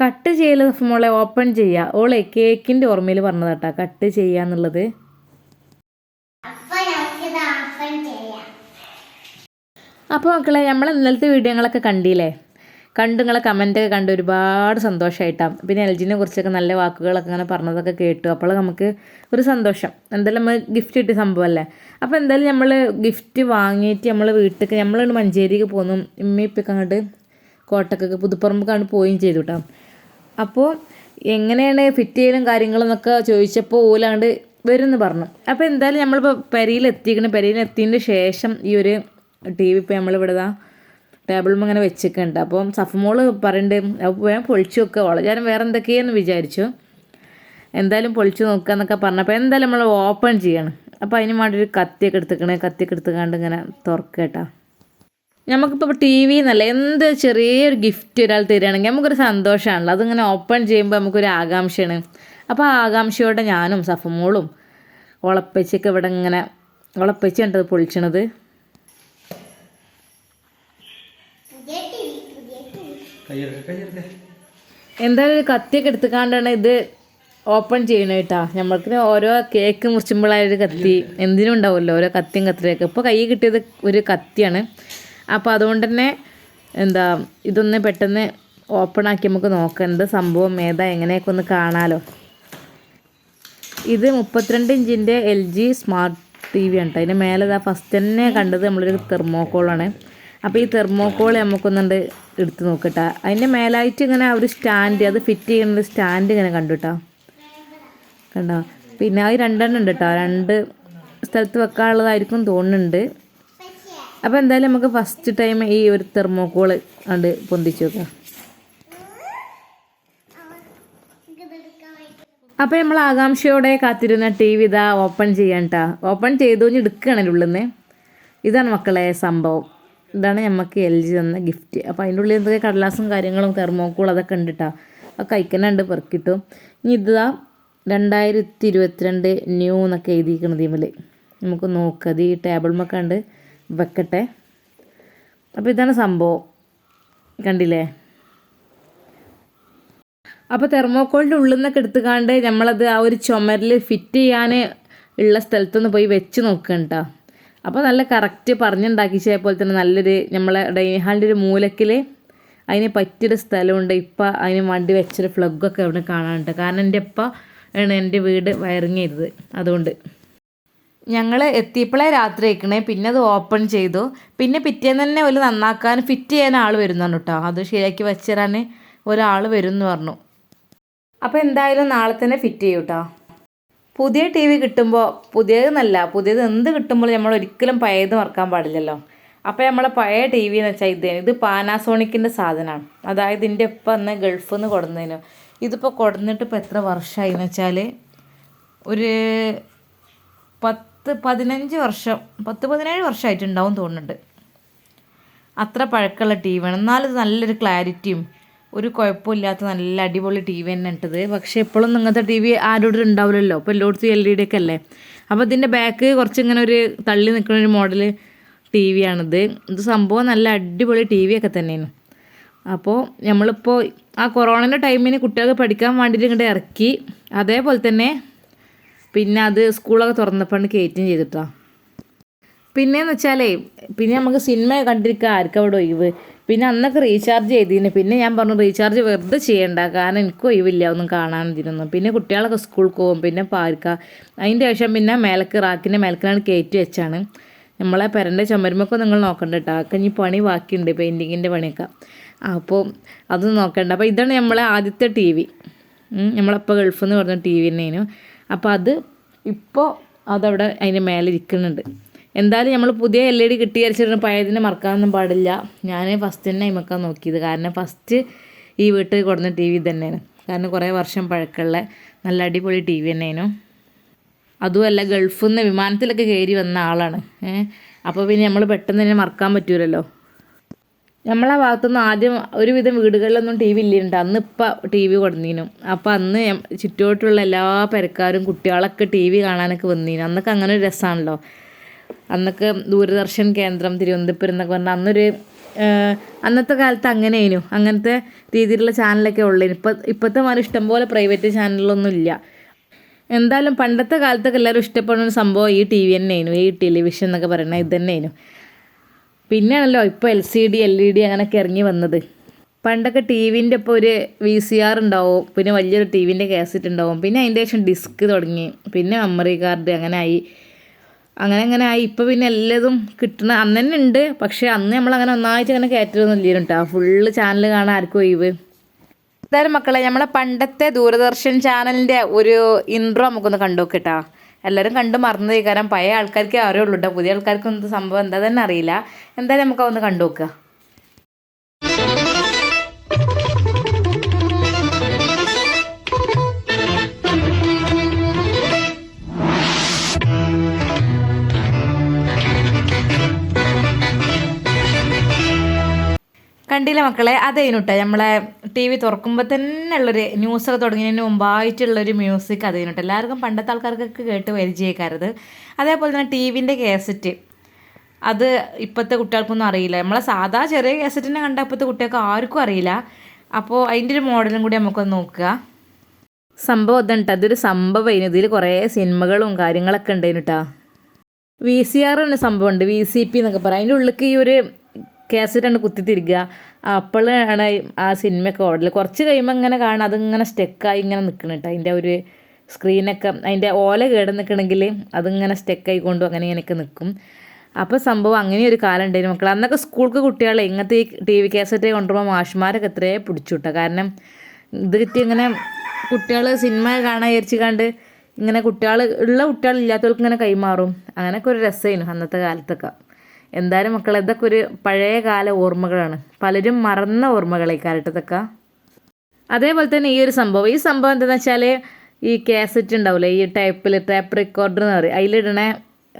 Cut ചെയ്യൽ മോളെ open ചെയ്യുക. ഓളെ കേക്കിൻ്റെ ഓർമ്മയിൽ പറഞ്ഞതാട്ടാ കട്ട് ചെയ്യുക എന്നുള്ളത്. അപ്പോൾ മക്കളെ നമ്മൾ ഇന്നലത്തെ വീഡിയോകളൊക്കെ കണ്ടില്ലേ, നിങ്ങളെ കമൻറ്റൊക്കെ കണ്ട് ഒരുപാട് സന്തോഷമായിട്ടാണ്. പിന്നെ LGനെ കുറിച്ചൊക്കെ നല്ല വാക്കുകളൊക്കെ അങ്ങനെ പറഞ്ഞതൊക്കെ കേട്ടു. അപ്പോൾ നമുക്ക് ഒരു സന്തോഷം, എന്തായാലും നമ്മൾ ഗിഫ്റ്റ് കിട്ടിയ സംഭവമല്ലേ. അപ്പോൾ എന്തായാലും നമ്മൾ ഗിഫ്റ്റ് വാങ്ങിയിട്ട് നമ്മൾ വീട്ടിലേക്ക് നമ്മൾ മഞ്ചേരിക്ക് പോന്നു. ഇമ്മയിപ്പൊക്കെ അങ്ങോട്ട് കോട്ടക്കൊക്കെ പുതുപ്പറമ്പൊക്കെ പോവുകയും ചെയ്തു കേട്ടോ. അപ്പോൾ എങ്ങനെയാണ് ഫിറ്റ് ചെയ്യലും കാര്യങ്ങളെന്നൊക്കെ ചോദിച്ചപ്പോൾ ഓലാണ്ട് വരുമെന്ന് പറഞ്ഞു. അപ്പോൾ എന്തായാലും നമ്മളിപ്പോൾ പെരയിലെത്തിയതിന് ശേഷം ഈ ഒരു TV ഇപ്പോൾ നമ്മളിവിടെ ടേബിളും അങ്ങനെ വെച്ചിട്ടുണ്ട്. അപ്പം സഫമോള് പറയുന്നുണ്ട് അപ്പോൾ വേഗം പൊളിച്ചു വെക്കുക. വളരെ വേറെ എന്തൊക്കെയാണെന്ന് വിചാരിച്ചു. എന്തായാലും പൊളിച്ചു നോക്കുക എന്നൊക്കെ പറഞ്ഞപ്പോൾ എന്തായാലും നമ്മൾ ഓപ്പൺ ചെയ്യണം. അപ്പോൾ അതിന് വേണ്ടി ഒരു കത്തിയൊക്കെ എടുത്തുകൊണ്ട് ഇങ്ങനെ തുറക്കുക കേട്ടോ. നമുക്കിപ്പോൾ TV എന്നല്ല എന്ത് ചെറിയൊരു ഗിഫ്റ്റ് ഒരാൾ തരികയാണെങ്കിൽ നമുക്കൊരു സന്തോഷമാണല്ലോ. അതിങ്ങനെ ഓപ്പൺ ചെയ്യുമ്പോൾ നമുക്കൊരു ആകാംക്ഷയാണ്. അപ്പോൾ ആ ആകാംക്ഷയോടെ ഞാനും സഫമോളും ഉളപ്പച്ചൊക്കെ ഇവിടെ ഇങ്ങനെ ഉളപ്പച്ച കണ്ടത് പൊളിച്ചണത്. എന്തായാലും ഒരു കത്തിയൊക്കെ എടുത്തുകൊണ്ടാണ് ഇത് ഓപ്പൺ ചെയ്യണത് കേട്ടോ. നമ്മൾക്ക് ഓരോ കേക്ക് മുറിച്ചുമ്പോഴായൊരു കത്തി എന്തിനും ഉണ്ടാവുമല്ലോ, ഓരോ കത്തിയും കത്തിയൊക്കെ. ഇപ്പോൾ കൈ കിട്ടിയത് ഒരു കത്തിയാണ്. അപ്പോൾ അതുകൊണ്ട് തന്നെ ഇതൊന്ന് പെട്ടെന്ന് ഓപ്പൺ ആക്കി നമുക്ക് നോക്കാം എന്ത് സംഭവം ഏതാ എങ്ങനെയൊക്കെ ഒന്ന് കാണാമല്ലോ. ഇത് 32 ഇഞ്ചിൻ്റെ LG സ്മാർട്ട് TV ആണ് കേട്ടോ. അതിൻ്റെ മേലെ ഫസ്റ്റ് തന്നെ കണ്ടത് നമ്മളൊരു തെർമോക്കോളാണ്. അപ്പോൾ ഈ തെർമോക്കോൾ നമുക്കൊന്നുണ്ട് എടുത്ത് നോക്കട്ടോ. അതിൻ്റെ മേലായിട്ട് ഇങ്ങനെ ഒരു സ്റ്റാൻഡ്, അത് ഫിറ്റ് ചെയ്യുന്ന സ്റ്റാൻഡ് ഇങ്ങനെ കണ്ടു കേട്ടോ. കണ്ടോ, പിന്നെ അത് 2 ഉണ്ട് കേട്ടോ. 2 സ്ഥലത്ത് വെക്കാനുള്ളതായിരിക്കും തോന്നുന്നുണ്ട്. അപ്പോൾ എന്തായാലും നമുക്ക് ഫസ്റ്റ് ടൈം ഈ ഒരു തെർമോക്കോൾ കണ്ട് പൊന്തിച്ച് വെക്കാം. അപ്പോൾ നമ്മൾ ആകാംക്ഷയോടെ കാത്തിരുന്ന TV ഇതാ ഓപ്പൺ ചെയ്യാൻ കേട്ടോ. ഓപ്പൺ ചെയ്തു എടുക്കുകയാണ് ഉള്ളിൽ നിന്ന്. ഇതാണ് മക്കളെ സംഭവം. ഇതാണ് നമുക്ക് LG തന്ന ഗിഫ്റ്റ്. അപ്പോൾ അതിൻ്റെ ഉള്ളിൽ എന്തൊക്കെ കടലാസും കാര്യങ്ങളും തെർമോക്കോൾ അതൊക്കെ ഉണ്ട് കേട്ടോ. ആ കഴിക്കുന്നുണ്ട് പെറുക്കിട്ടു. ഇനി ഇതാ 2022 ന്യൂ എന്നൊക്കെ എഴുതിയിരിക്കുന്നത് ഇതിൽ നമുക്ക് നോക്കാം. അത് ഈ ടേബിൾമൊക്കെ ഉണ്ട് വെക്കട്ടെ. അപ്പോൾ ഇതാണ് സംഭവം, കണ്ടില്ലേ. അപ്പോൾ തെർമോക്കോളിൻ്റെ ഉള്ളിൽ നിന്നൊക്കെ എടുത്തുകൊണ്ട് നമ്മളത് ആ ഒരു ചുമരിൽ ഫിറ്റ് ചെയ്യാൻ ഉള്ള സ്ഥലത്തൊന്ന് പോയി വെച്ച് നോക്കണം കേട്ടോ. അപ്പോൾ നല്ല കറക്റ്റ് പറഞ്ഞുണ്ടാക്കിച്ച പോലെ തന്നെ നല്ലൊരു നമ്മളെ ഡൈനിങ് ഹാളിൻ്റെ ഒരു മൂലക്കിൽ അതിന് പറ്റിയൊരു സ്ഥലമുണ്ട്. ഇപ്പം അതിന് വണ്ടി വെച്ചൊരു ഫ്ലഗൊക്കെ അവിടെ കാണാനുണ്ട്. കാരണം എൻ്റെ ഇപ്പം ആണ് എൻ്റെ വീട് വയറിങ് ചെയ്തത്. അതുകൊണ്ട് ഞങ്ങൾ എത്തിയപ്പോഴേ രാത്രി ആയിക്കണേ. പിന്നെ അത് ഓപ്പൺ ചെയ്തു. പിന്നെ പിറ്റേന്ന് തന്നെ ഒരു നന്നാക്കാൻ ഫിറ്റ് ചെയ്യാൻ ആൾ വരുന്നതാണ് കേട്ടോ. അത് ശരിയാക്കി വെച്ചുതരാൻ ഒരാൾ വരും എന്ന് പറഞ്ഞു. അപ്പോൾ എന്തായാലും നാളെ തന്നെ ഫിറ്റ് ചെയ്യും കേട്ടോ. പുതിയ TV കിട്ടുമ്പോൾ പുതിയത് എന്ത് കിട്ടുമ്പോൾ നമ്മൾ ഒരിക്കലും പഴയത് മറക്കാൻ പാടില്ലല്ലോ. അപ്പോൾ നമ്മളെ പഴയ TV എന്ന് വെച്ചാൽ ഇത് പാനാസോണിക്കിൻ്റെ സാധനമാണ്. അതായത് ഇതിൻ്റെ ഒപ്പം അന്ന് ഗൾഫിൽ നിന്ന് കൊടുന്നതിനു. ഇതിപ്പോൾ കൊടുന്നിട്ട് ഇപ്പോൾ എത്ര വർഷമായി എന്ന് വെച്ചാൽ ഒരു 10-15 വർഷം 10-17 വർഷമായിട്ടുണ്ടാവും തോന്നുന്നുണ്ട്. അത്ര പഴക്കമുള്ള TV ആണ്. എന്നാലും ഇത് നല്ലൊരു ക്ലാരിറ്റിയും ഒരു കുഴപ്പമില്ലാത്ത നല്ല അടിപൊളി TV തന്നെ ഇട്ടത്. പക്ഷേ എപ്പോഴും ഇങ്ങനത്തെ TV ആരോടും ഉണ്ടാവില്ലല്ലോ. ഇപ്പോൾ എല്ലായിടത്തും LED ഒക്കെ അല്ലേ. അപ്പോൾ ഇതിൻ്റെ ബാക്ക് കുറച്ചിങ്ങനെ ഒരു തള്ളി നിൽക്കുന്ന ഒരു മോഡൽ TV ആണിത്. ഇത് സംഭവം നല്ല അടിപൊളി TV ഒക്കെ തന്നെയാണ്. അപ്പോൾ നമ്മളിപ്പോൾ ആ കൊറോണയുടെ ടൈമിന് കുട്ടികൾക്ക് പഠിക്കാൻ വേണ്ടിയിട്ട് ഇങ്ങോട്ട് ഇറക്കി. അതേപോലെ തന്നെ പിന്നെ അത് സ്കൂളൊക്കെ തുറന്നപ്പോൾ കയറ്റും ചെയ്തിട്ടാണ്. പിന്നെയെന്ന് വെച്ചാലേ പിന്നെ നമുക്ക് സിനിമ കണ്ടിരിക്കുക ആർക്കും അവിടെ ഒഴിവ്. പിന്നെ അന്നൊക്കെ റീചാർജ് ചെയ്തിന്. പിന്നെ ഞാൻ പറഞ്ഞു റീചാർജ് വെറുതെ ചെയ്യണ്ട, കാരണം എനിക്ക് ഒഴിവില്ല ഒന്നും കാണാനിരുന്നു. പിന്നെ കുട്ടികളൊക്കെ സ്കൂളിൽ പോകും. പിന്നെ പാർക്കുക. അതിൻ്റെ ശേഷം പിന്നെ റാക്കിൻ്റെ മേലക്കിലാണ് കയറ്റി വെച്ചാണ്. നമ്മളെ പെരൻ്റെ ചുമരുമൊക്കെ നിങ്ങൾ നോക്കണ്ട കേട്ടോ. ഒക്കെ ഇനി പണി ബാക്കിയുണ്ട്, പെയിൻറ്റിങ്ങിൻ്റെ പണിയൊക്കെ. അപ്പോൾ അത് നോക്കണ്ട. അപ്പോൾ ഇതാണ് നമ്മളെ ആദ്യത്തെ TV. നമ്മളപ്പോൾ ഗൾഫിൽ നിന്ന് പറഞ്ഞ TV തന്നെയായിരുന്നു. അപ്പോൾ അത് ഇപ്പോൾ അതവിടെ അതിൻ്റെ മേലെ ഇരിക്കുന്നുണ്ട്. എന്തായാലും നമ്മൾ പുതിയ LED കിട്ടിയരിച്ചിട്ട് പഴയതിനെ മറക്കാനൊന്നും പാടില്ല. ഞാൻ ഫസ്റ്റ് തന്നെ അയിമക്കാൻ നോക്കിയത്. കാരണം ഫസ്റ്റ് ഈ വീട്ടിൽ കൊടുന്ന TV തന്നെയാണ്. കാരണം കുറേ വർഷം പഴക്കമുള്ള നല്ല അടിപൊളി TV തന്നെയായിരുന്നു. അതുമല്ല ഗൾഫിൽ നിന്ന് വിമാനത്തിലൊക്കെ കയറി വന്ന ആളാണ്. അപ്പോൾ പിന്നെ നമ്മൾ പെട്ടെന്ന് തന്നെ മറക്കാൻ പറ്റൂലല്ലോ. നമ്മളെ ഭാഗത്തുനിന്ന് ആദ്യം ഒരുവിധം വീടുകളിലൊന്നും TV ഇല്ലുണ്ട്. അന്ന് ഇപ്പം TV കൊടുന്നീനും. അപ്പോൾ അന്ന് ചുറ്റോട്ടുള്ള എല്ലാ പെരക്കാരും കുട്ടികളൊക്കെ TV കാണാനൊക്കെ വന്നീനും. അന്നൊക്കെ അങ്ങനെ ഒരു രസമാണല്ലോ. അന്നൊക്കെ ദൂരദർശൻ കേന്ദ്രം തിരുവനന്തപുരം എന്നൊക്കെ പറഞ്ഞാൽ അന്നൊരു അന്നത്തെ കാലത്ത് അങ്ങനെയായിരുന്നു, അങ്ങനത്തെ രീതിയിലുള്ള ചാനലൊക്കെ ഉള്ളു. ഇപ്പോഴത്തെ മാതിരി ഇഷ്ടംപോലെ പ്രൈവറ്റ് ചാനലൊന്നും ഇല്ല. എന്തായാലും പണ്ടത്തെ കാലത്തൊക്കെ എല്ലാവരും ഇഷ്ടപ്പെടുന്ന സംഭവം ഈ ടി വി തന്നെയായിരുന്നു, ഈ ടെലിവിഷൻ എന്നൊക്കെ പറയുന്നത് ഇത് തന്നെയായിരുന്നു. പിന്നെയാണല്ലോ ഇപ്പോൾ LCD LED അങ്ങനെയൊക്കെ ഇറങ്ങി വന്നത്. പണ്ടൊക്കെ ടി വിൻ്റെ ഇപ്പോൾ ഒരു VCR ഉണ്ടാവും, പിന്നെ വലിയൊരു ടി വിൻ്റെ കാസറ്റ് ഉണ്ടാവും, പിന്നെ അതിൻ്റെ ശേഷം ഡിസ്ക് തുടങ്ങി, പിന്നെ മെമ്മറി കാർഡ് അങ്ങനെ ആയി. ഇപ്പോൾ പിന്നെ എല്ലാതും കിട്ടണ അന്ന് തന്നെ ഉണ്ട്. പക്ഷേ അന്ന് നമ്മളങ്ങനെ ഒന്നായിട്ട് അങ്ങനെ കയറ്റലൊന്നും ഇല്ലായിരുന്നു കേട്ടോ. ഫുള്ള് ചാനൽ കാണാൻ ആർക്കും ഒഴിവ്. എന്തായാലും മക്കളെ, നമ്മളെ പണ്ടത്തെ ദൂരദർശൻ ചാനലിൻ്റെ ഒരു ഇൻട്രോ നമുക്കൊന്ന് കണ്ടു നോക്കിട്ടാ. എല്ലാവരും കണ്ട് മറന്നു പോയി, കാരണം പഴയ ആൾക്കാർക്ക് അറിയുള്ളൂ കേട്ടോ, പുതിയ ആൾക്കാർക്കും എന്ത് സംഭവം എന്താ തന്നെ അറിയില്ല. എന്തായാലും നമുക്ക് അതൊന്ന് കണ്ടു നോക്കുക. കണ്ടില്ല മക്കളെ, അതേനുട്ടെ നമ്മളെ ടി വി തുറക്കുമ്പോൾ തന്നെ ഉള്ളൊരു ന്യൂസൊക്കെ തുടങ്ങിയതിന് മുമ്പായിട്ടുള്ളൊരു മ്യൂസിക് അതേനുട്ടെ. എല്ലാവർക്കും പണ്ടത്തെ ആൾക്കാർക്കൊക്കെ കേട്ട് പരിചയിക്കാറത്. അതേപോലെ തന്നെ ടി വിൻ്റെ കാസറ്റ്, അത് ഇപ്പോഴത്തെ കുട്ടികൾക്കൊന്നും അറിയില്ല. നമ്മളെ സാധാ ചെറിയ കാസറ്റിനെ കണ്ട ഇപ്പോഴത്തെ കുട്ടികൾക്ക് ആർക്കും അറിയില്ല. അപ്പോൾ അതിൻ്റെ ഒരു മോഡലും കൂടി നമുക്കൊന്ന് നോക്കുക. സംഭവം ഇതാണ് കേട്ടോ, അതൊരു സംഭവമായിരുന്നു. ഇതിൽ കുറേ സിനിമകളും കാര്യങ്ങളൊക്കെ ഉണ്ടായിരുന്നു കേട്ടോ. VCR എന്ന സംഭവമുണ്ട്, VCP എന്നൊക്കെ പറയാം. അതിൻ്റെ ഉള്ളിലേക്ക് ഈ ഒരു കാസറ്റാണ് കുത്തിത്തിരിക്കുക. അപ്പോഴാണ് ആ സിനിമയൊക്കെ ഓടൽ. കുറച്ച് കഴിയുമ്പോൾ ഇങ്ങനെ കാണാം അതിങ്ങനെ സ്റ്റെക്കായി ഇങ്ങനെ നിൽക്കണം കേട്ടോ. അതിൻ്റെ ഒരു സ്ക്രീനൊക്കെ അതിൻ്റെ ഓല കേട് നിൽക്കണമെങ്കിൽ അതിങ്ങനെ സ്റ്റെക്കായിക്കൊണ്ടും അങ്ങനെ ഇങ്ങനെയൊക്കെ നിൽക്കും. അപ്പോൾ സംഭവം അങ്ങനെ ഒരു കാലം ഉണ്ടായിരുന്നു മക്കൾ. അന്നൊക്കെ സ്കൂൾക്ക് കുട്ടികളെ ഇങ്ങനത്തെ ഈ TV കാസറ്റ് കൊണ്ടുപോകുമ്പോൾ മാഷ്മാരൊക്കെ എത്രയേ പിടിച്ചു കിട്ടുക. കാരണം ഇത് കിട്ടി ഇങ്ങനെ കുട്ടികൾ സിനിമ കാണാൻ വിചാരിച്ച് കണ്ട് ഇങ്ങനെ കുട്ടികളില്ലാത്തവർക്ക് ഇങ്ങനെ കൈമാറും. അങ്ങനെയൊക്കെ ഒരു രസമായിരുന്നു അന്നത്തെ കാലത്തൊക്കെ. എന്തായാലും മക്കളെ, ഇതൊക്കെ ഒരു പഴയ കാല ഓർമ്മകളാണ്, പലരും മറന്ന ഓർമ്മകളെ കാലത്തൊക്കെ. അതേപോലെ തന്നെ ഈ സംഭവം എന്താണെന്ന് വെച്ചാൽ ഈ കാസറ്റ് ഉണ്ടാവില്ലേ, ഈ ടേപ്പ് റെക്കോർഡർ എന്ന് പറയും, അതിലിടണ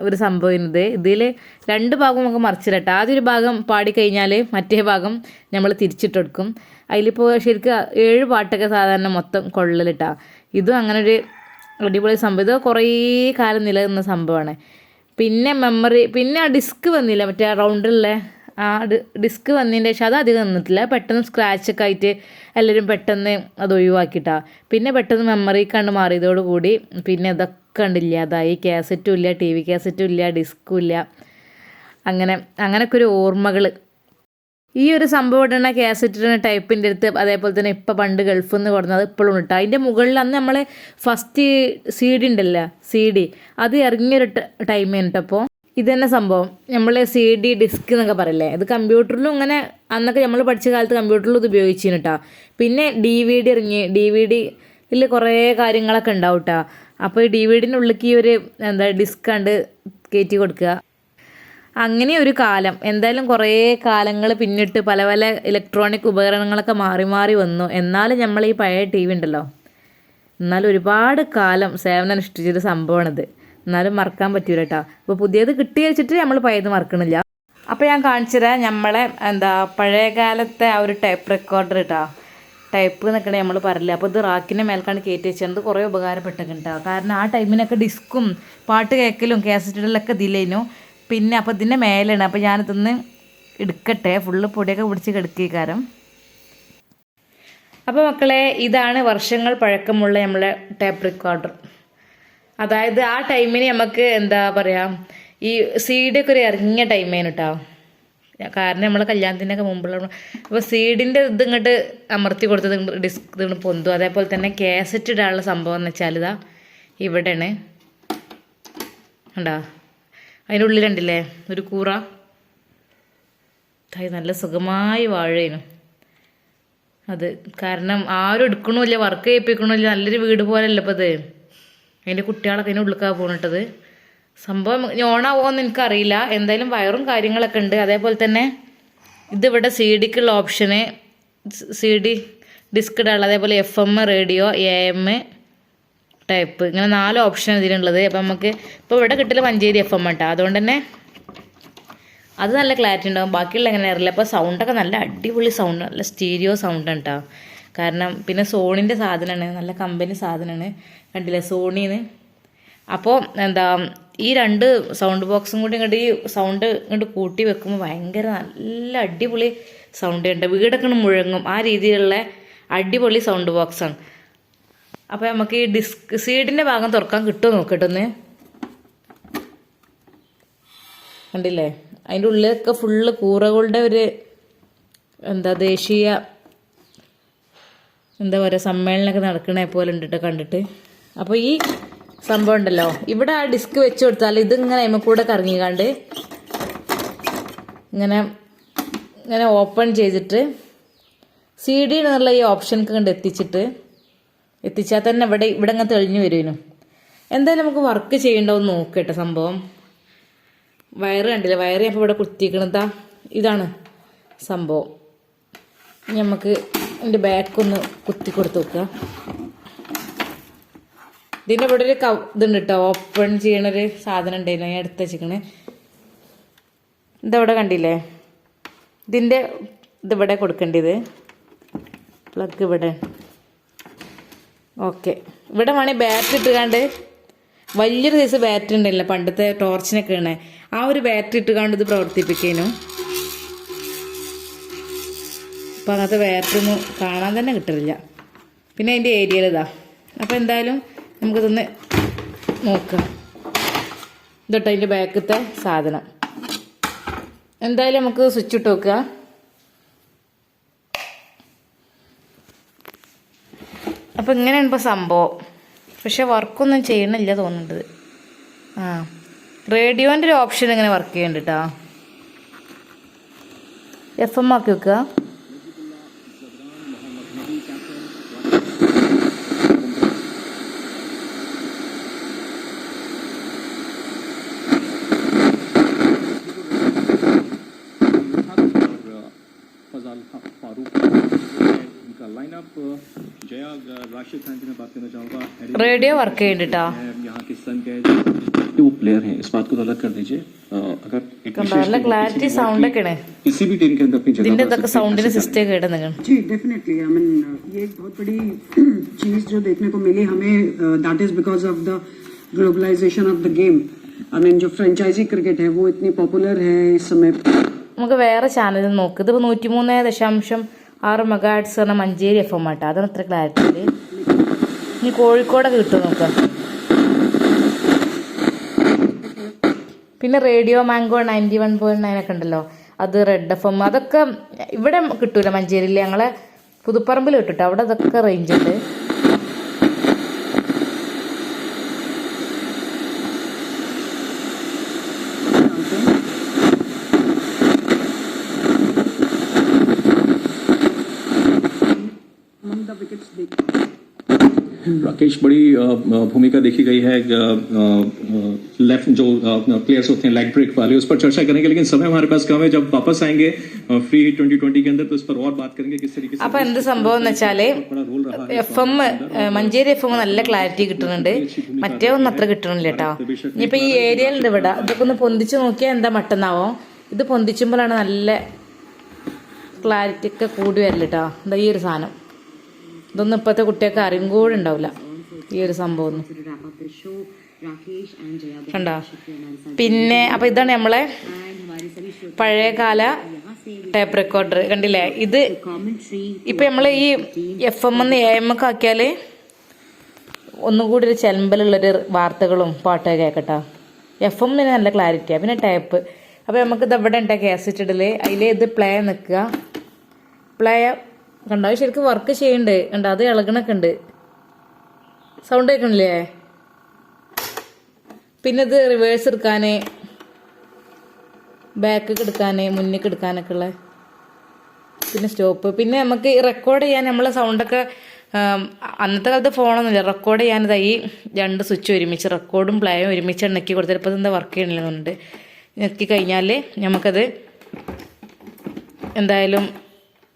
ഒരു സംഭവം. ഇതിൽ 2 ഭാഗം നമുക്ക് മറിച്ചിടട്ടെ. ആദ്യൊരു ഭാഗം പാടിക്കഴിഞ്ഞാൽ മറ്റേ ഭാഗം നമ്മൾ തിരിച്ചിട്ടെടുക്കും. അതിലിപ്പോൾ ശരിക്കും 7 പാട്ടൊക്കെ സാധാരണ മൊത്തം കൊള്ളലിട്ടാ. ഇതും അങ്ങനെ ഒരു അടിപൊളി സംഭവം. ഇത് കുറേ കാലം നിലനിന്ന സംഭവമാണ്. പിന്നെ ആ ഡിസ്ക് വന്നില്ല, മറ്റേ റൗണ്ടിലുള്ള ആ ഡിസ്ക് വന്നതിൻ്റെ ശേഷം അത് അധികം നിന്നിട്ടില്ല. പെട്ടെന്ന് സ്ക്രാച്ചൊക്കെ ആയിട്ട് എല്ലാവരും പെട്ടെന്ന് അത് ഒഴിവാക്കിയിട്ടാ. പിന്നെ പെട്ടെന്ന് മെമ്മറി കണ്ട് മാറിയതോടുകൂടി പിന്നെ ഇതൊക്കെ കണ്ടില്ല, അതായി കാസറ്റും ഇല്ല, TV കാസറ്റും ഇല്ല, ഡിസ്കും ഇല്ല. അങ്ങനെയൊക്കെ ഒരു ഓർമ്മകൾ. ഈ ഒരു സംഭവം ഇടുന്ന കാസറ്റിന് ടൈപ്പിൻ്റെ അടുത്ത് അതേപോലെ തന്നെ ഇപ്പോൾ പണ്ട് ഗൾഫിൽ നിന്ന് കൊടുക്കുന്നത് ഇപ്പോഴും ഇട്ടാ. അതിൻ്റെ മുകളിൽ അന്ന് നമ്മൾ ഫസ്റ്റ് CD ഉണ്ടല്ലോ, CD അത് ഇറങ്ങിയൊരു ടൈം കഴിഞ്ഞിട്ടപ്പോൾ ഇത് തന്നെ സംഭവം. നമ്മൾ CD ഡിസ്ക് എന്നൊക്കെ പറയില്ലേ, ഇത് കമ്പ്യൂട്ടറിലും ഇങ്ങനെ അന്നൊക്കെ നമ്മൾ പഠിച്ച കാലത്ത് കമ്പ്യൂട്ടറിലും ഇത് ഉപയോഗിച്ചിന് കേട്ടോ. പിന്നെ DVD ഇറങ്ങി, DVDയിൽ കുറേ കാര്യങ്ങളൊക്കെ ഉണ്ടാവും കേട്ടോ. അപ്പോൾ ഈ DVDൻ്റെ ഉള്ളിലേക്ക് ഈ ഒരു ഡിസ്ക് കണ്ട് കയറ്റി കൊടുക്കുക. അങ്ങനെ ഒരു കാലം. എന്തായാലും കുറേ കാലങ്ങൾ പിന്നിട്ട് പല പല ഇലക്ട്രോണിക് ഉപകരണങ്ങളൊക്കെ മാറി മാറി വന്നു. എന്നാലും നമ്മൾ ഈ പഴയ TV ഉണ്ടല്ലോ, എന്നാലും ഒരുപാട് കാലം സേവനം അനുഷ്ഠിച്ചൊരു സംഭവമാണിത്. എന്നാലും മറക്കാൻ പറ്റൂല കേട്ടോ. അപ്പോൾ പുതിയത് കിട്ടി വെച്ചിട്ട് നമ്മൾ പഴയത് മറക്കണില്ല. അപ്പോൾ ഞാൻ കാണിച്ചു തരാം നമ്മളെ പഴയ കാലത്തെ ആ ഒരു ടൈപ്പ് റെക്കോർഡർ കേട്ടോ. ടൈപ്പ് എന്നൊക്കെ നമ്മൾ പറയില്ല. അപ്പോൾ ഇത് റാക്കിൻ്റെ മേൽക്കാണ് കയറ്റി വെച്ചത്. കുറേ ഉപകാരപ്പെട്ടിട്ടുണ്ടോ. കാരണം ആ ടൈമിനൊക്കെ ഡിസ്കും പാട്ട് കേൾക്കലും കാസറ്റിലൊക്കെ ഇതിലേനു. പിന്നെ അപ്പോൾ ഇതിൻ്റെ മേലെയാണ്. അപ്പോൾ ഞാനിതൊന്ന് എടുക്കട്ടെ, ഫുള്ള് പൊടിയൊക്കെ പിടിച്ച് കിടക്കിക്കാരം. അപ്പോൾ മക്കളെ, ഇതാണ് വർഷങ്ങൾ പഴക്കമുള്ള നമ്മളെ ടേപ്പ് റെക്കോർഡർ. അതായത് ആ ടൈമിന് നമുക്ക് എന്താ പറയുക, ഈ CD ഒക്കെ ഒരു ഇറങ്ങിയ ടൈമേനു കേട്ടോ. കാരണം നമ്മൾ കല്യാണത്തിൻ്റെയൊക്കെ മുമ്പുള്ള. അപ്പോൾ CD-ൻ്റെ ഇത് ഇങ്ങോട്ട് അമർത്തി കൊടുത്തത് ഡിസ്ക് ഇത് പൊന്തും. അതേപോലെ തന്നെ കാസറ്റ് ഇടാനുള്ള സംഭവം എന്ന് വെച്ചാൽ ഇതാ ഇവിടെയാണ് കണ്ടോ. അതിൻ്റെ ഉള്ളിലുണ്ടല്ലേ ഒരു കൂറ. നല്ല സുഖമായി വാഴേനു അത്. കാരണം ആരും എടുക്കണമില്ല, വർക്ക് ചെയ്യിപ്പിക്കണമില്ല. നല്ലൊരു വീട് പോലല്ല ഇപ്പോൾ ഇത്. അതിൻ്റെ കുട്ടികളൊക്കെ അതിൻ്റെ ഉള്ളിലേക്കാണ് പോണിട്ടത്. സംഭവം ഓണാവുമെന്ന് എനിക്കറിയില്ല. എന്തായാലും വയറും കാര്യങ്ങളൊക്കെ ഉണ്ട്. അതേപോലെ തന്നെ ഇതിവിടെ CD-ക്കുള്ള ഓപ്ഷന്, CD ഡിസ്ക് ഇടാനുള്ള, അതേപോലെ FM റേഡിയോ, AM ടൈപ്പ്, ഇങ്ങനെ 4 ഓപ്ഷൻ ഇതിനുള്ളത്. അപ്പം നമുക്ക് ഇപ്പോൾ ഇവിടെ കിട്ടൽ മഞ്ചേരി FM കേട്ടോ. അതുകൊണ്ട് തന്നെ അത് നല്ല ക്ലാരിറ്റി ഉണ്ടാകും. ബാക്കിയുള്ള എങ്ങനെ അറിയില്ല. അപ്പോൾ സൗണ്ടൊക്കെ നല്ല അടിപൊളി സൗണ്ട്, നല്ല സ്റ്റീരിയോ സൗണ്ടാണ് കേട്ടോ. കാരണം പിന്നെ സോണിൻ്റെ സാധനമാണ്, നല്ല കമ്പനി സാധനമാണ്. കണ്ടില്ലേ സോണിന്ന്. അപ്പോൾ ഈ 2 സൗണ്ട് ബോക്സും കൂടി ഇങ്ങോട്ട് ഈ സൗണ്ട് ഇങ്ങോട്ട് കൂട്ടി വെക്കുമ്പോൾ ഭയങ്കര നല്ല അടിപൊളി സൗണ്ട് ഉണ്ട്, വീടൊക്കെ മുഴങ്ങും ആ രീതിയിലുള്ള അടിപൊളി സൗണ്ട് ബോക്സാണ്. അപ്പോൾ നമുക്ക് ഈ സീഡിൻ്റെ ഭാഗം തുറക്കാൻ കിട്ടുമോ നോക്കട്ടെ. കണ്ടില്ലേ, അതിൻ്റെ ഉള്ളിലൊക്കെ ഫുള്ള് കൂറകളുടെ ഒരു ദേശീയ പറയുക സമ്മേളനമൊക്കെ നടക്കണേ പോലെ ഉണ്ട് കണ്ടിട്ട്. അപ്പോൾ ഈ സംഭവം ഉണ്ടല്ലോ, ഇവിടെ ആ ഡിസ്ക് വെച്ച് കൊടുത്താൽ ഇതിങ്ങനെ അതിമ്മ കൂടെ കറങ്ങിക്കാണ്ട് ഇങ്ങനെ ഓപ്പൺ ചെയ്തിട്ട് CD എന്നുള്ള ഈ ഓപ്ഷനൊക്കെ കണ്ട് എത്തിച്ചാൽ തന്നെ ഇവിടെ ഇങ്ങനെ തെളിഞ്ഞു വരുന്നു. എന്തായാലും നമുക്ക് വർക്ക് ചെയ്യണ്ടാവും നോക്കട്ടെ. സംഭവം വയറ് കണ്ടില്ല, വയറ് ഞാൻ ഇപ്പോൾ ഇവിടെ കുത്തിക്കണതാ, ഇതാണ് സംഭവം. നമുക്ക് എൻ്റെ ബാക്കൊന്ന് കുത്തി കൊടുത്ത് നോക്കുക. ഇതിൻ്റെ ഇവിടെ ഒരു ഇതുണ്ട് കേട്ടോ, ഓപ്പൺ ചെയ്യണൊരു സാധനം ഉണ്ടായിരുന്നു, ഞാൻ എടുത്ത് വെച്ചിക്കണ്. ഇതവിടെ കണ്ടില്ലേ, ഇതിവിടെ കൊടുക്കേണ്ടത് പ്ലഗ് ഇവിടെ. ഓക്കെ, ഇവിടെ വേണമെങ്കിൽ ബാറ്ററി ഇട്ടുകാണ്ട് വലിയൊരു സൈസ് ബാറ്ററി ഉണ്ടല്ലോ പണ്ടത്തെ ടോർച്ചിനൊക്കെ ആണ്, ആ ഒരു ബാറ്ററി ഇട്ടുകാണ്ട് ഇത് പ്രവർത്തിപ്പിക്കാനും. അപ്പം അങ്ങനത്തെ ബാറ്ററി ഒന്നും കാണാൻ തന്നെ കിട്ടില്ല. പിന്നെ അതിൻ്റെ ഏരിയയിൽ ഇതാ. അപ്പോൾ എന്തായാലും നമുക്കിതൊന്ന് നോക്കാം. ഇതൊട്ട് അതിൻ്റെ ബാക്കത്തെ സാധനം. എന്തായാലും നമുക്ക് സ്വിച്ച് ഇട്ട് നോക്കുക. അപ്പോൾ ഇങ്ങനെയാണ് ഇപ്പോൾ സംഭവം. പക്ഷെ വർക്കൊന്നും ചെയ്യണില്ല തോന്നുന്നുണ്ട്. റേഡിയോൻ്റെ ഒരു ഓപ്ഷൻ ഇങ്ങനെ വർക്ക് ചെയ്യുന്നുണ്ട് കേട്ടോ. FM ആക്കി വെക്കുക. റേഡിയോ വർക്ക് ചെയ്യുന്നുണ്ട് നല്ല ക്ലാരിറ്റി സൗണ്ട് ഒക്കെയാണ്. ഇതിന്റെ ഇതൊക്കെ സൗണ്ടിന് സിസ്റ്റം കേട്ട് നിങ്ങൾ डेफिनेटली आई मीन ये एक बहुत बड़ी चीज जो देखने को मिली हमें, that is because of the globalization of the game. I mean जो फ्रेंचाइजी क्रिकेट है वो इतनी पॉपुलर है इस समय. നമുക്ക് വേറെ ചാനൽ നോക്ക്. ഇതിപ്പോൾ 103.6 മെഗാഹെർട്സ് പറഞ്ഞ മഞ്ചേരി FM ആട്ടോ. അതാണ് ഇത്ര ക്ലാരിറ്റി. ഇനി കോഴിക്കോടൊക്കെ കിട്ടും നോക്കാം. പിന്നെ റേഡിയോ മാംഗോ 91.9 ഒക്കെ ഉണ്ടല്ലോ, അത് റെഡ് FM, അതൊക്കെ ഇവിടെ കിട്ടൂല മഞ്ചേരിയിൽ. ഞങ്ങളെ പുതുപ്പറമ്പിൽ കിട്ടും, അവിടെ അതൊക്കെ റേഞ്ച് ഉണ്ട്. राकेश, बड़ी भूमिका देखी गई है लेफ्ट जो प्लेयर्स होते हैं लेग ब्रेक वाले, उस पर चर्चा करेंगे, लेकिन समय हमारे पास कम है. जब वापस आएंगे फ्री हिट 2020 के अंदर तो इस पर और बात करेंगे किस तरीके से. അപ്പോൾ എന്ത് സംഭവം എന്ന് വെച്ചാൽ FM മഞ്ചേരി FM നല്ല ക്ലാരിറ്റി കിട്ടുന്നുണ്ട്, മറ്റേ ഒന്നും അത്ര കിട്ടണില്ല കേട്ടോ. ഇനിയിപ്പോൾ ഈ ഏരിയയിലുണ്ട് ഇവിടെ, ഇതൊക്കെ ഒന്ന് പൊന്തിച്ച് നോക്കിയാൽ എന്താ മട്ടെന്നാവോ. ഇത് പൊന്തിച്ചുമ്പോഴാണ് നല്ല ക്ലാരിറ്റി ഒക്കെ കൂടി വരില്ല കേട്ടോ. എന്താ ഈ ഒരു സാധനം, ഇതൊന്നും ഇപ്പോഴത്തെ കുട്ടികൾക്ക് അറിയും കൂടെ ഉണ്ടാവില്ല ഈ ഒരു സംഭവം ഒന്നും. കണ്ടോ? പിന്നെ അപ്പോൾ ഇതാണ് നമ്മളെ പഴയകാല ടേപ്പ് റെക്കോർഡർ. കണ്ടില്ലേ? ഇത് ഇപ്പം നമ്മൾ ഈ FM AM ഒക്കെ ആക്കിയാൽ ഒന്നുകൂടി ഒരു ചെലമ്പലുള്ളൊരു വാർത്തകളും പാട്ടൊക്കെ കേൾക്കട്ടോ. FM നല്ല ക്ലാരിറ്റിയാണ്. പിന്നെ ടേപ്പ്. അപ്പോൾ നമുക്ക് ഇത് ഇവിടെ ഉണ്ടാ കാസറ്റ് ഇടൽ, അതിൽ ഇത് പ്ലേ നിൽക്കുക. പ്ലേ കണ്ടോ? ശരിക്കും വർക്ക് ചെയ്യുന്നുണ്ട്. കണ്ടോ? അത് ഇളകണൊക്കെ ഉണ്ട്. സൗണ്ട് കേൾക്കണില്ലേ? പിന്നെ ഇത് റിവേഴ്സ് എടുക്കാൻ, ബാക്ക് എടുക്കാൻ, മുന്നിലേക്ക് എടുക്കാനൊക്കെ ഉള്ള, പിന്നെ സ്റ്റോപ്പ്. പിന്നെ നമുക്ക് റെക്കോർഡ് ചെയ്യാൻ നമ്മളെ സൗണ്ടൊക്കെ, അന്നത്തെ കാലത്ത് ഫോണൊന്നുമില്ല, റെക്കോർഡ് ചെയ്യാനിതാ ഈ 2 സ്വിച്ച് ഒരുമിച്ച്, റെക്കോർഡും പ്ലേയും ഒരുമിച്ച് നെക്കി കൊടുത്തിട്ട് ഇപ്പോൾ എന്താ വർക്ക് ചെയ്യണില്ലെന്നുണ്ട്. നെക്കി കഴിഞ്ഞാൽ നമുക്കത് എന്തായാലും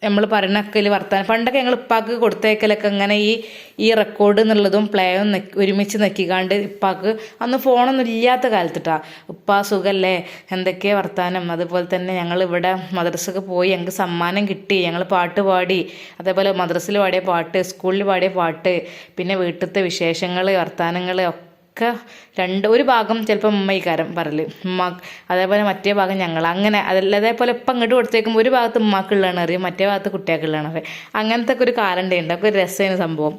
നമ്മൾ പറയണക്കൽ വർത്താനം. പണ്ടൊക്കെ ഞങ്ങൾ ഇപ്പാക്ക് കൊടുത്തേക്കലൊക്കെ അങ്ങനെ ഈ റെക്കോർഡ് എന്നുള്ളതും പ്ലേയും ഒരുമിച്ച് നെക്കിക്കാണ്ട് ഇപ്പാക്ക്, അന്ന് ഫോണൊന്നും ഇല്ലാത്ത കാലത്തിട്ടാ, ഇപ്പാ സുഖല്ലേ എന്തൊക്കെയാണ് വർത്താനം. അതുപോലെ തന്നെ ഞങ്ങൾ ഇവിടെ മദ്രസക്ക് പോയി, ഞങ്ങൾക്ക് സമ്മാനം കിട്ടി, ഞങ്ങൾ പാട്ട് പാടി, അതേപോലെ മദ്രസയിൽ പാടിയ പാട്ട്, സ്കൂളിൽ പാടിയ പാട്ട്, പിന്നെ വീട്ടിലത്തെ വിശേഷങ്ങൾ വർത്താനങ്ങൾ ഒക്കെ ഒരു ഭാഗം ചിലപ്പോൾ ഉമ്മയിക്കാരം പറയല് ഉമ്മ, അതേപോലെ മറ്റേ ഭാഗം ഞങ്ങൾ, അങ്ങനെ അതേപോലെ ഇപ്പം അങ്ങോട്ട് കൊടുത്തേക്കുമ്പോൾ ഒരു ഭാഗത്ത് ഉമ്മാക്കുള്ളതാണ് അറിയും, മറ്റേ ഭാഗത്ത് കുട്ടികൾക്കുള്ളതാണ് അറിയും. അങ്ങനത്തെ ഒക്കെ ഒരു കാലം ഉണ്ടായിട്ടുണ്ട്. അപ്പോൾ ഒരു രസമാണ് സംഭവം.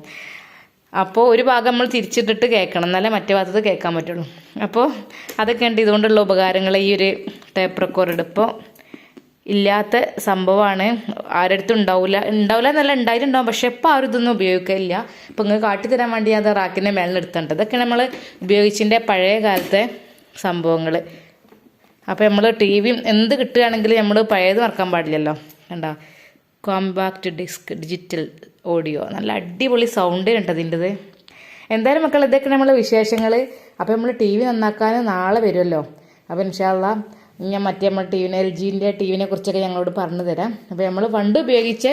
അപ്പോൾ ഒരു ഭാഗം നമ്മൾ തിരിച്ചിട്ടിട്ട് കേൾക്കണം, എന്നാലേ മറ്റേ ഭാഗത്ത് കേൾക്കാൻ പറ്റുള്ളൂ. അപ്പോൾ അതൊക്കെ ഉണ്ട് ഇതുകൊണ്ടുള്ള ഉപകാരങ്ങൾ. ഈ ഒരു ടേപ്പ് റെക്കോർഡ് ഇപ്പോൾ ഇല്ലാത്ത സംഭവമാണ്, ആരടുത്തും ഉണ്ടാവില്ല എന്നല്ല, ഉണ്ടായിട്ടുണ്ടാവും, പക്ഷെ ഇപ്പോൾ ആരും ഇതൊന്നും ഉപയോഗിക്കില്ല. ഇപ്പോൾ നിങ്ങൾ കാട്ടിത്തരാൻ വേണ്ടി അത് റാക്കിൻ്റെ മേളിൽ എടുത്തിട്ടുണ്ട്. ഇതൊക്കെ നമ്മൾ ഉപയോഗിച്ചിൻ്റെ പഴയ കാലത്തെ സംഭവങ്ങൾ. അപ്പോൾ നമ്മൾ ടി വി എന്ത് കിട്ടുകയാണെങ്കിൽ നമ്മൾ പഴയത് മറക്കാൻ പാടില്ലല്ലോ. കണ്ടോ, കോമ്പാക്റ്റ് ഡിസ്ക് ഡിജിറ്റൽ ഓഡിയോ, നല്ല അടിപൊളി സൗണ്ട് ഉണ്ട് അതിൻ്റെത്. എന്തായാലും മക്കൾ, ഇതൊക്കെ നമ്മളെ വിശേഷങ്ങൾ. അപ്പോൾ നമ്മൾ ടി വി നന്നാക്കാൻ നാളെ വരുമല്ലോ. അപ്പോൾ ഇൻഷാ അല്ലാഹ് ഞാൻ മറ്റേ നമ്മൾ LGൻ്റെ ടിവിനെ കുറിച്ചൊക്കെ ഞങ്ങളോട് പറഞ്ഞു തരാം. അപ്പോൾ നമ്മൾ പണ്ട് ഉപയോഗിച്ച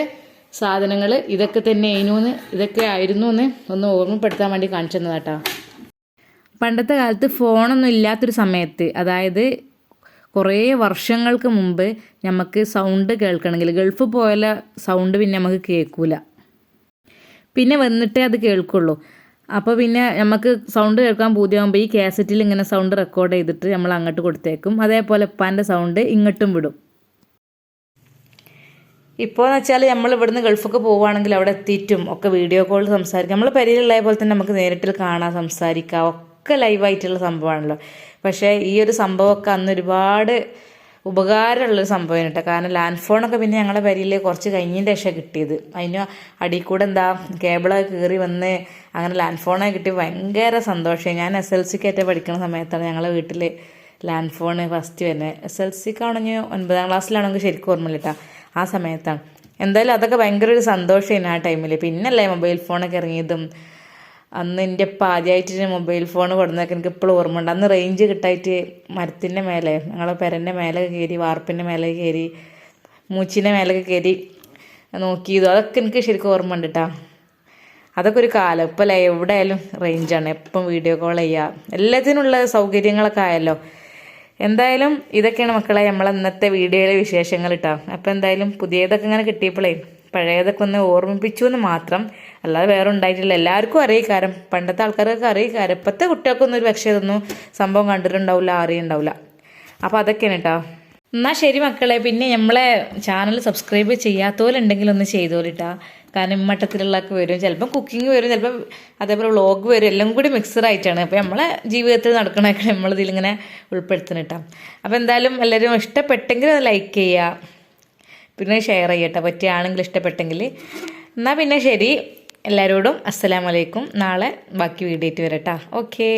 സാധനങ്ങൾ ഇതൊക്കെ തന്നെ ഇതൊക്കെ ആയിരുന്നു എന്ന് ഒന്ന് ഓർമ്മപ്പെടുത്താൻ വേണ്ടി കാണിച്ചു തന്നതാട്ടോ. പണ്ടത്തെ കാലത്ത് ഫോണൊന്നും ഇല്ലാത്തൊരു സമയത്ത്, അതായത് കുറേ വർഷങ്ങൾക്ക് മുമ്പ് നമുക്ക് സൗണ്ട് കേൾക്കണമെങ്കിൽ ഗൾഫ് പോയാൽ സൗണ്ട് പിന്നെ നമുക്ക് കേൾക്കില്ല, പിന്നെ വന്നിട്ടേ അത് കേൾക്കുള്ളൂ. അപ്പോൾ പിന്നെ നമുക്ക് സൗണ്ട് കേൾക്കാൻ പൂതിയാകുമ്പോൾ ഈ കാസറ്റിൽ ഇങ്ങനെ സൗണ്ട് റെക്കോർഡ് ചെയ്തിട്ട് നമ്മൾ അങ്ങോട്ട് കൊടുത്തേക്കും. അതേപോലെ ഉപ്പാൻ്റെ സൗണ്ട് ഇങ്ങോട്ടും വിടും. ഇപ്പോൾ എന്ന് വെച്ചാൽ നമ്മൾ ഇവിടുന്ന് ഗൾഫൊക്കെ പോവുകയാണെങ്കിൽ അവിടെ എത്തിയിട്ടും ഒക്കെ വീഡിയോ കോൾ സംസാരിക്കാം. നമ്മൾ പരിയിലുള്ള പോലെ തന്നെ നമുക്ക് നേരിട്ട് കാണാം, സംസാരിക്കാം, ഒക്കെ ലൈവായിട്ടുള്ള സംഭവമാണല്ലോ. പക്ഷേ ഈ ഒരു സംഭവമൊക്കെ അന്ന് ഒരുപാട് ഉപകാരമുള്ളൊരു സംഭവമാണ് കേട്ടോ. കാരണം ലാൻഡ് ഫോണൊക്കെ പിന്നെ ഞങ്ങളുടെ പരിയിൽ കുറച്ച് കഴിഞ്ഞതിൻ്റെ ശേഷം കിട്ടിയത്. അതിന് അടിയിൽ കൂടെ കേബിളൊക്കെ കയറി വന്ന് അങ്ങനെ ലാൻഡ് ഫോണൊക്കെ കിട്ടി ഭയങ്കര സന്തോഷമായി. ഞാൻ SLCക്കായിട്ട് പഠിക്കുന്ന സമയത്താണ് ഞങ്ങളെ വീട്ടിൽ ലാൻഡ് ഫോണ് ഫസ്റ്റ് വരുന്നത്. SLCക്കാണെങ്കിൽ 9ാം ക്ലാസ്സിലാണെങ്കിൽ ശരിക്കും ഓർമ്മയില്ല കേട്ടോ, ആ സമയത്താണ്. എന്തായാലും അതൊക്കെ ഭയങ്കര ഒരു സന്തോഷമായിരുന്നു ആ ടൈമിൽ. പിന്നല്ലേ മൊബൈൽ ഫോണൊക്കെ ഇറങ്ങിയതും. അന്ന് എൻ്റെ ഇപ്പം ആദ്യമായിട്ട് മൊബൈൽ ഫോൺ കൊടുന്നതൊക്കെ എനിക്ക് ഇപ്പോഴും ഓർമ്മ ഉണ്ട്. അന്ന് റേഞ്ച് കിട്ടായിട്ട് മരത്തിൻ്റെ മേലെ, ഞങ്ങളെ പെരൻ്റെ മേലെ കയറി, വാർപ്പിൻ്റെ മേലെ കയറി, മൂച്ചിൻ്റെ മേലൊക്കെ കയറി നോക്കിയതും അതൊക്കെ എനിക്ക് ശരിക്കും ഓർമ്മ ഉണ്ട് കേട്ടോ. അതൊക്കെ ഒരു കാലം. ഇപ്പോൾ എവിടെയായാലും റേഞ്ചാണ്, എപ്പം വീഡിയോ കോൾ ചെയ്യുക, എല്ലാത്തിനുള്ള സൗകര്യങ്ങളൊക്കെ ആയല്ലോ. എന്തായാലും ഇതൊക്കെയാണ് മക്കളെ നമ്മളെ ഇന്നത്തെ വീഡിയോയിലെ വിശേഷങ്ങൾ കേട്ടോ. അപ്പോൾ എന്തായാലും പുതിയതൊക്കെ ഇങ്ങനെ കിട്ടിയപ്പോഴേ പഴയതൊക്കെ ഒന്ന് ഓർമ്മിപ്പിച്ചു എന്ന് മാത്രം, അല്ലാതെ വേറെ ഉണ്ടായിട്ടില്ല. എല്ലാവർക്കും അറിയിക്കാരം, പണ്ടത്തെ ആൾക്കാരൊക്കെ അറിയിക്കാരം. ഇപ്പോഴത്തെ കുട്ടികൾക്കൊന്നും ഒരു പക്ഷേ ഇതൊന്നും സംഭവം കണ്ടിട്ടുണ്ടാവില്ല, അറിയുണ്ടാവില്ല. അപ്പോൾ അതൊക്കെയാണ് കേട്ടോ. എന്നാൽ ശരി മക്കളെ, പിന്നെ നമ്മളെ ചാനൽ സബ്സ്ക്രൈബ് ചെയ്യാത്തവരുണ്ടെങ്കിൽ ഒന്ന് ചെയ്തോളിട്ടാ. കാരണം ഇമ്മട്ടത്തിലുള്ളതൊക്കെ വരും, ചിലപ്പം കുക്കിംഗ് വരും, ചിലപ്പോൾ അതേപോലെ വ്ളോഗ് വരും, എല്ലാം കൂടി മിക്സഡായിട്ടാണ്. അപ്പോൾ നമ്മളെ ജീവിതത്തിൽ നടക്കണതൊക്കെ നമ്മളിതിലിങ്ങനെ ഉൾപ്പെടുത്തണം. അപ്പോൾ എന്തായാലും എല്ലാവരും ഇഷ്ടപ്പെട്ടെങ്കിൽ അത് ലൈക്ക് ചെയ്യുക, പിന്നെ ഷെയർ ചെയ്യട്ടെ പറ്റുകയാണെങ്കിൽ, ഇഷ്ടപ്പെട്ടെങ്കിൽ. എന്നാൽ പിന്നെ ശരി, എല്ലാവരോടും അസ്സലാമു അലൈക്കും. നാളെ ബാക്കി വീഡിയോ ആയിട്ട് വരട്ടാ. ഓക്കേ.